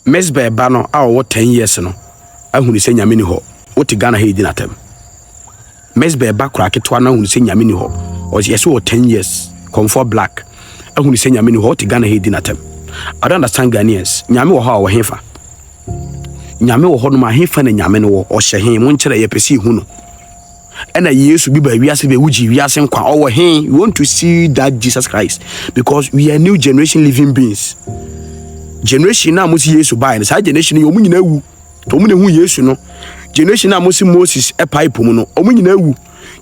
Mzbel bano awo 10 years no ahunu se nyame ni ho wote Ghana he di natem Mzbel ba kura ketwa na ahunu se nyame ni ho o yes wo 10 years Okomfo Black ahunu se nyame ni ho wote Ghana he di natem. I don't understand Ghanaians. Nyame wo ha wo hefa nyame wo ho no ma hefa na nyame no wo o hye he mo nkere ye pesi hu no ena Yesu bi ba wiase be wuji wiase nkwa o wo he. We want to see that Jesus Christ because we are new generation living beings. Generation na mo si Yesu ba na sa generation yo mo nyina wu to mo ne hu Yesu no generation na mo si Moses e pipe mu no o mo nyina wu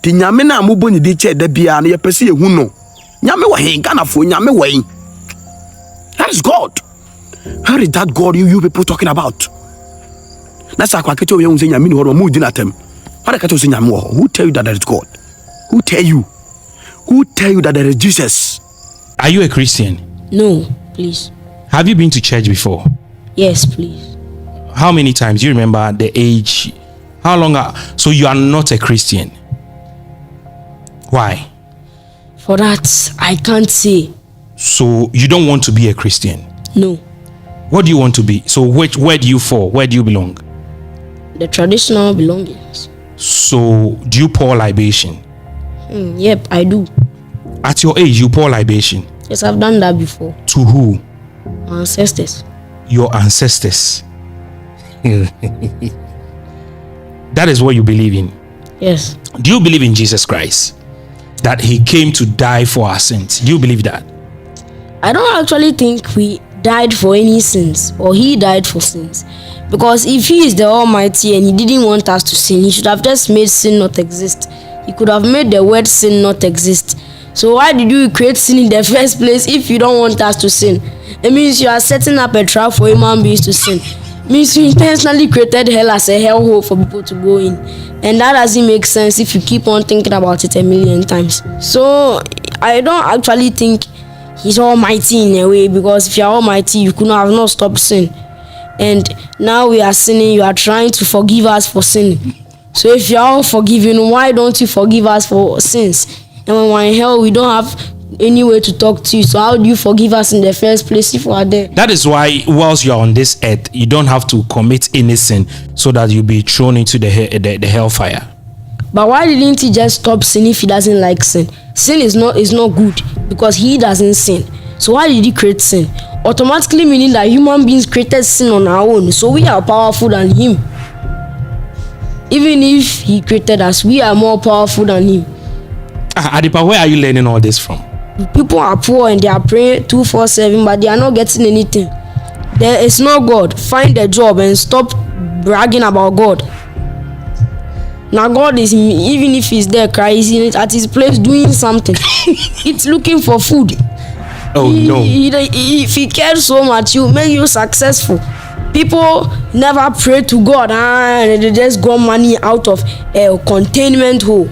ti nyame na mo boni di che da bia na ye pese ye hu no nyame wo he Ghana fo nyame wo he. That is God. How is that God you people talking about? That's akwa keto we say nyame ni ho mo di natem. What keto say nyame wo? Who tell you that is God? Who tell you that there is Jesus? Are you a Christian? No, please. Have you been to church before? Yes, please. How many times? Do you remember the age? How long? So you are not a Christian. Why? For that, I can't say. So you don't want to be a Christian? No. What do you want to be? So where do you fall? Where do you belong? The traditional belongings. So do you pour libation? Yep, I do. At your age, you pour libation? Yes, I've done that before. To who? My ancestors. Your ancestors. That is what you believe in? Yes. Do you believe in Jesus Christ? That he came to die for our sins? Do you believe that? I don't actually think we died for any sins or he died for sins. Because if he is the Almighty and he didn't want us to sin, he should have just made sin not exist. He could have made the word sin not exist. So why did you create sin in the first place if you don't want us to sin? It means you are setting up a trap for human beings to sin. It means you intentionally created hell as a hellhole for people to go in. And that doesn't make sense if you keep on thinking about it a million times. So I don't actually think he's almighty in a way, because if you're almighty, you could have not stopped sin. And now we are sinning, you are trying to forgive us for sinning. So if you're all forgiven, why don't you forgive us for sins? And when we're in hell, we don't have any way to talk to you. So how do you forgive us in the first place if we are there? That is why whilst you're on this earth, you don't have to commit any sin so that you'll be thrown into the hellfire. But why didn't he just stop sin if he doesn't like sin? Sin is not good because he doesn't sin. So why did he create sin? Automatically meaning that human beings created sin on our own. So we are powerful than him. Even if he created us, we are more powerful than him. Adipa, where are you learning all this from? People are poor and they are praying 247, but they are not getting anything. There is no God. Find a job and stop bragging about God. Now God is, even if he's there crying at his place doing something, it's looking for food. Oh no! If he cares so much, he'll make you successful. People never pray to God and they just got money out of a containment hole.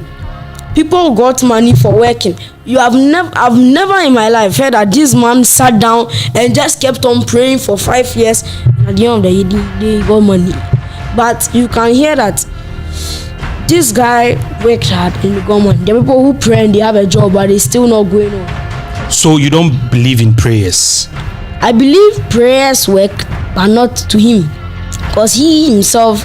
People got money for working. I've never in my life heard that this man sat down and just kept on praying for 5 years and at the end of the day he got money. But you can hear that this guy worked hard and he got money. There are people who pray and they have a job but it's still not going on. So you don't believe in prayers? I believe prayers work, but not to him, because he himself,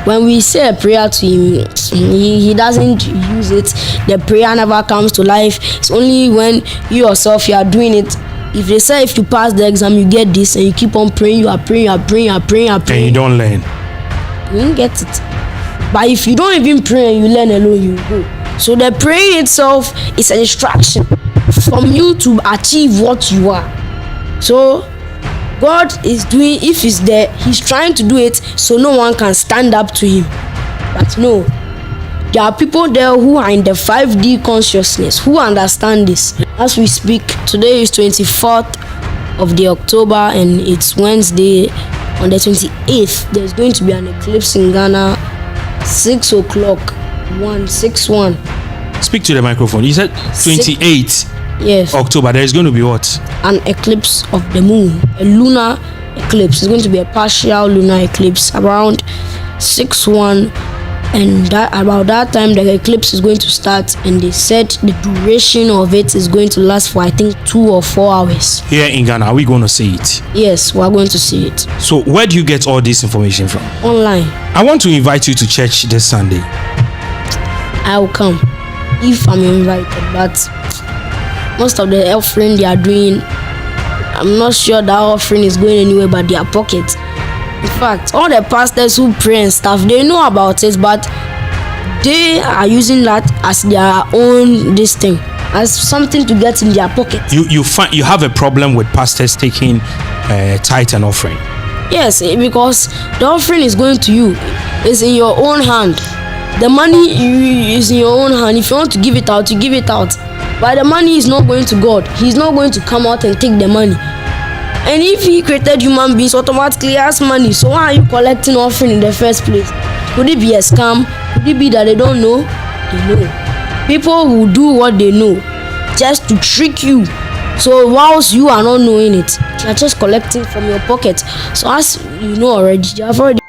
when we say a prayer to him, he doesn't use it. The prayer never comes to life. It's only when you yourself you are doing it. If they say if you pass the exam you get this, and you keep on praying, you are praying, and you don't learn, you won't get it. But if you don't even pray and you learn alone, you go. So the praying itself is a distraction from you to achieve what you are. So God is doing, if he's there, he's trying to do it so no one can stand up to him. But no, there are people there who are in the 5D consciousness, who understand this. As we speak, today is 24th of the October and it's Wednesday. On the 28th, there's going to be an eclipse in Ghana, 6 o'clock, 161. Speak to the microphone. You said 28th. Yes. October, there is going to be what? An eclipse of the moon, a lunar eclipse. It's going to be a partial lunar eclipse around 6:1 And that about that time the eclipse is going to start, and they said the duration of it is going to last for I think 2 or 4 hours. Here in Ghana, are we going to see it? Yes, we are going to see it. So where do you get all this information from? Online. I want to invite you to church this Sunday. I will come if I'm invited, but most of the offering they are doing, I'm not sure that offering is going anywhere but their pocket. In fact, all the pastors who pray and stuff, they know about it, but they are using that as their own this thing, as something to get in their pocket. You have a problem with pastors taking tithe and offering? Yes, because the offering is going to you. It's in your own hand. The money is in your own hand. If you want to give it out, you give it out. But the money is not going to God. He's not going to come out and take the money. And if he created human beings, automatically has money. So why are you collecting offering in the first place? Could it be a scam? Could it be that they don't know? They know. People will do what they know just to trick you. So whilst you are not knowing it, they are just collecting from your pocket. So as you know already, you have already